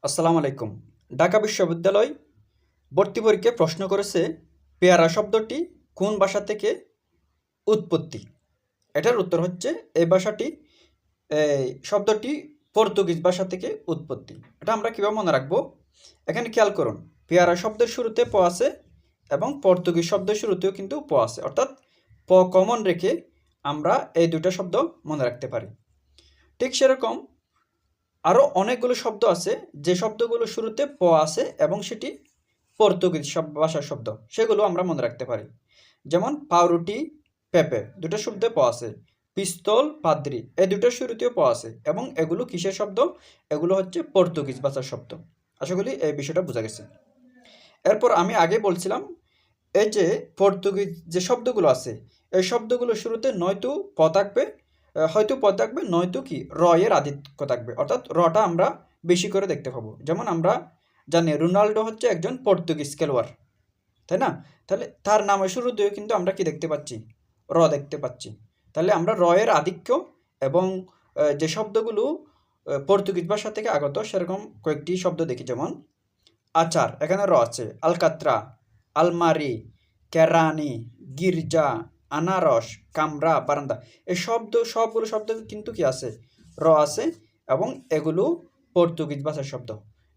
আসসালামু আলাইকুম। ঢাকা বিশ্ববিদ্যালয় ভর্তি পরীক্ষায় প্রশ্ন করেছে পেয়ারা শব্দটি কোন ভাষা থেকে উৎপত্তি? এটার উত্তর হচ্ছে এই ভাষাটি শব্দটি পর্তুগিজ ভাষা থেকে উৎপত্তি। এটা আমরা কীভাবে মনে রাখবো? এখানে খেয়াল করুন, পেয়ারা শব্দের শুরুতে প আছে এবং পর্তুগিজ শব্দের শুরুতেও কিন্তু প আছে, অর্থাৎ প কমন রেখে আমরা এই দুটো শব্দ মনে রাখতে পারি। ঠিক সেরকম আরও অনেকগুলো শব্দ আছে যে শব্দগুলো শুরুতে প আছে এবং সেটি পর্তুগিজ ভাষার শব্দ, সেগুলো আমরা মনে রাখতে পারি। যেমন পাউরুটি, পেঁপে, দুটো শব্দে প আছে। পিস্তল, পাদ্রি, এই দুটোর শুরুতেও প আছে এবং এগুলো কিসের শব্দ? এগুলো হচ্ছে পর্তুগিজ ভাষার শব্দ। আশা করি এই বিষয়টা বোঝা গেছে। এরপর আমি আগে বলছিলাম এই যে পর্তুগিজ যে শব্দগুলো আছে এই শব্দগুলো শুরুতে নয়তো প থাকবে, হয়তো প থাকবে, নয়তো কি র এর আধিক্য থাকবে, অর্থাৎ রটা আমরা বেশি করে দেখতে পাবো। যেমন আমরা জানি রোনাল্ডো হচ্ছে একজন পর্তুগিজ খেলোয়াড়, তাই না? তাহলে তার নামের শুরুতেও কিন্তু আমরা কি দেখতে পাচ্ছি? র দেখতে পাচ্ছি। তাহলে আমরা র এর আধিক্য এবং যে শব্দগুলো পর্তুগিজ ভাষা থেকে আগত সেরকম কয়েকটি শব্দ দেখি। যেমন আচার, এখানে র আছে। আলকাত্রা, আলমারি, কেরানি, গির্জা, আনারস, কামরা, বারান্দা, এই সবগুলো শব্দ কিন্তু কি আছে? র আছে এবং এগুলো পর্তুগিজ ভাষার শব্দ।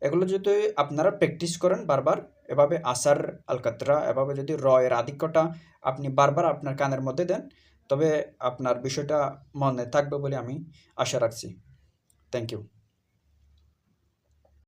এগুলো যদি আপনারা প্র্যাকটিস করেন বারবার, এভাবে আসার, আলকাত্রা, এভাবে যদি র এর আধিক্যটা আপনি বারবার আপনার কানের মধ্যে দেন, তবে আপনার বিষয়টা মনে থাকবে বলে আমি আশা রাখছি। Thank you.